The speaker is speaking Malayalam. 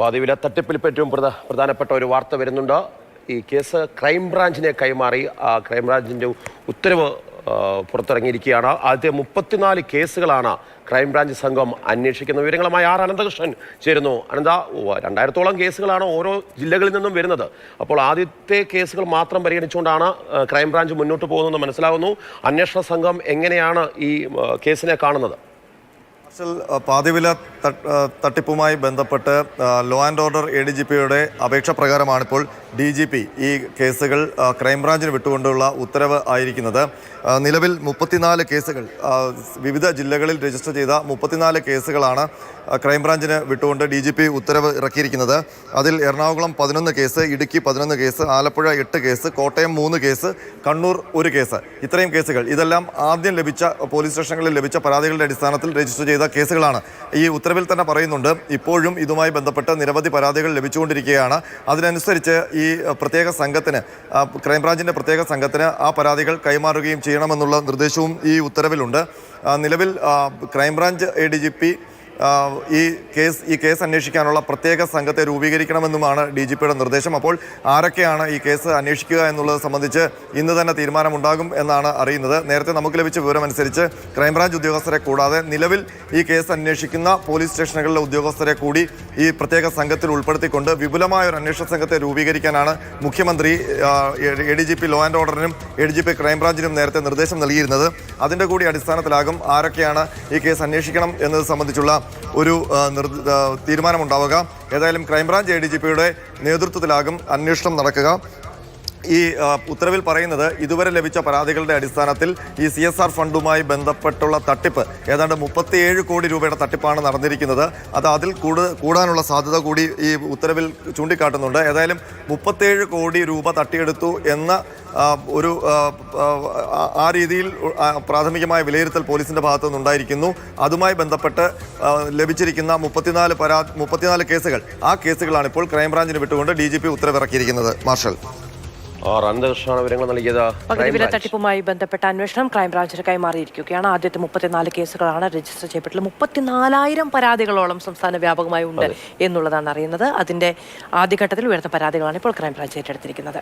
പാതിവില തട്ടിപ്പിൽ പറ്റും പ്രധാനപ്പെട്ട ഒരു വാർത്ത വരുന്നുണ്ട്. ഈ കേസ് ക്രൈംബ്രാഞ്ചിനെ കൈമാറി ക്രൈംബ്രാഞ്ചിൻ്റെ ഉത്തരവ് പുറത്തിറങ്ങിയിരിക്കുകയാണ്. ആദ്യത്തെ 34 കേസുകളാണ് ക്രൈംബ്രാഞ്ച് സംഘം അന്വേഷിക്കുന്ന. വിവരങ്ങളുമായി അനന്തകൃഷ്ണൻ ചേരുന്നു. അനന്ത, 2000-ഓളം കേസുകളാണ് ഓരോ ജില്ലകളിൽ നിന്നും വരുന്നത്. അപ്പോൾ ആദ്യത്തെ കേസുകൾ മാത്രം പരിഗണിച്ചുകൊണ്ടാണ് ക്രൈംബ്രാഞ്ച് മുന്നോട്ട് പോകുന്നതെന്ന് മനസ്സിലാകുന്നു. അന്വേഷണ സംഘം എങ്ങനെയാണ് ഈ കേസിനെ കാണുന്നത്? പാതിവില തട്ടിപ്പുമായി ബന്ധപ്പെട്ട് ലോ ആൻഡ് ഓർഡർ ADGPയുടെ അപേക്ഷ പ്രകാരമാണിപ്പോൾ DGP ഈ കേസുകൾ ക്രൈംബ്രാഞ്ചിന് വിട്ടുകൊണ്ടുള്ള ഉത്തരവ് ആയിരിക്കുന്നത്. നിലവിൽ 34 കേസുകൾ വിവിധ ജില്ലകളിൽ രജിസ്റ്റർ ചെയ്ത 34 കേസുകളാണ് ക്രൈംബ്രാഞ്ചിന് വിട്ടുകൊണ്ട് DGP ഉത്തരവ് ഇറക്കിയിരിക്കുന്നത്. അതിൽ Ernakulam 11 case, Idukki 11 case, Alappuzha 8 case, Kottayam 3 case, Kannur 1 case. ഇത്രയും കേസുകൾ ഇതെല്ലാം ആദ്യം ലഭിച്ച പോലീസ് സ്റ്റേഷനുകളിൽ ലഭിച്ച പരാതികളുടെ അടിസ്ഥാനത്തിൽ രജിസ്റ്റർ ചെയ്ത കേസുകളാണ്. ഈ ഉത്തരവിൽ തന്നെ പറയുന്നുണ്ട്, ഇപ്പോഴും ഇതുമായി ബന്ധപ്പെട്ട് നിരവധി പരാതികൾ ലഭിച്ചുകൊണ്ടിരിക്കുകയാണ്. അതിനനുസരിച്ച് ഈ പ്രത്യേക സംഘത്തിന്, ക്രൈംബ്രാഞ്ചിൻ്റെ പ്രത്യേക സംഘത്തിന് ആ പരാതികൾ കൈമാറുകയും ചെയ്യണമെന്നുള്ള നിർദ്ദേശവും ഈ ഉത്തരവിലുണ്ട്. നിലവിൽ ക്രൈംബ്രാഞ്ച് ADGP ഈ കേസ് അന്വേഷിക്കാനുള്ള പ്രത്യേക സംഘത്തെ രൂപീകരിക്കണമെന്നുമാണ് DGPയുടെ നിർദ്ദേശം. അപ്പോൾ ആരൊക്കെയാണ് ഈ കേസ് അന്വേഷിക്കുക എന്നുള്ളത് സംബന്ധിച്ച് ഇന്ന് തന്നെ തീരുമാനമുണ്ടാകും എന്നാണ് അറിയുന്നത്. നേരത്തെ നമുക്ക് ലഭിച്ച വിവരമനുസരിച്ച് ക്രൈംബ്രാഞ്ച് ഉദ്യോഗസ്ഥരെ കൂടാതെ നിലവിൽ ഈ കേസ് അന്വേഷിക്കുന്ന പോലീസ് സ്റ്റേഷനുകളിലെ ഉദ്യോഗസ്ഥരെ കൂടി ഈ പ്രത്യേക സംഘത്തിൽ ഉൾപ്പെടുത്തിക്കൊണ്ട് വിപുലമായ ഒരു അന്വേഷണ സംഘത്തെ രൂപീകരിക്കാനാണ് മുഖ്യമന്ത്രി ADGP ലോ ആൻഡ് ഓർഡറിനും ADGP ക്രൈംബ്രാഞ്ചിനും നേരത്തെ നിർദ്ദേശം നൽകിയിരുന്നത്. അതിൻ്റെ കൂടി അടിസ്ഥാനത്തിലാകും ആരൊക്കെയാണ് ഈ കേസ് അന്വേഷിക്കണം എന്നത് സംബന്ധിച്ചുള്ള ഒരു തീരുമാനമുണ്ടാവുക. ഏതായാലും ക്രൈംബ്രാഞ്ച് ADGPയുടെ നേതൃത്വത്തിലാകും അന്വേഷണം നടക്കുക. ഈ ഉത്തരവിൽ പറയുന്നത്, ഇതുവരെ ലഭിച്ച പരാതികളുടെ അടിസ്ഥാനത്തിൽ ഈ CSR ഫണ്ടുമായി ബന്ധപ്പെട്ടുള്ള തട്ടിപ്പ് ഏതാണ്ട് 37 കോടി രൂപയുടെ തട്ടിപ്പാണ് നടന്നിരിക്കുന്നത്. അതിൽ കൂടാനുള്ള സാധ്യത കൂടി ഈ ഉത്തരവിൽ ചൂണ്ടിക്കാട്ടുന്നുണ്ട്. ഏതായാലും 37 കോടി രൂപ തട്ടിയെടുത്തു എന്ന ഒരു ആ രീതിയിൽ പ്രാഥമികമായ വിലയിരുത്തൽ പോലീസിൻ്റെ ഭാഗത്തു നിന്നുണ്ടായിരിക്കുന്നു. അതുമായി ബന്ധപ്പെട്ട് ലഭിച്ചിരിക്കുന്ന 34 കേസുകൾ, ആ കേസുകളാണ് ഇപ്പോൾ ക്രൈംബ്രാഞ്ചിന് വിട്ടുകൊണ്ട് DGP ഉത്തരവിറക്കിയിരിക്കുന്നത്. മാർഷൽ വിവരങ്ങൾ നൽകിയത്. പകുതിവില തട്ടിപ്പുമായി ബന്ധപ്പെട്ട അന്വേഷണം ക്രൈംബ്രാഞ്ചിന് കൈമാറിയിരിക്കുകയാണ്. ആദ്യത്തെ 34 കേസുകളാണ് രജിസ്റ്റർ ചെയ്യപ്പെട്ടുള്ളത്. 34,000 പരാതികളോളം സംസ്ഥാന വ്യാപകമായി ഉണ്ട് എന്നുള്ളതാണ് അറിയുന്നത്. അതിന്റെ ആദ്യഘട്ടത്തിൽ ഉയർന്ന പരാതികളാണ് ഇപ്പോൾ ക്രൈംബ്രാഞ്ച് ഏറ്റെടുത്തിരിക്കുന്നത്.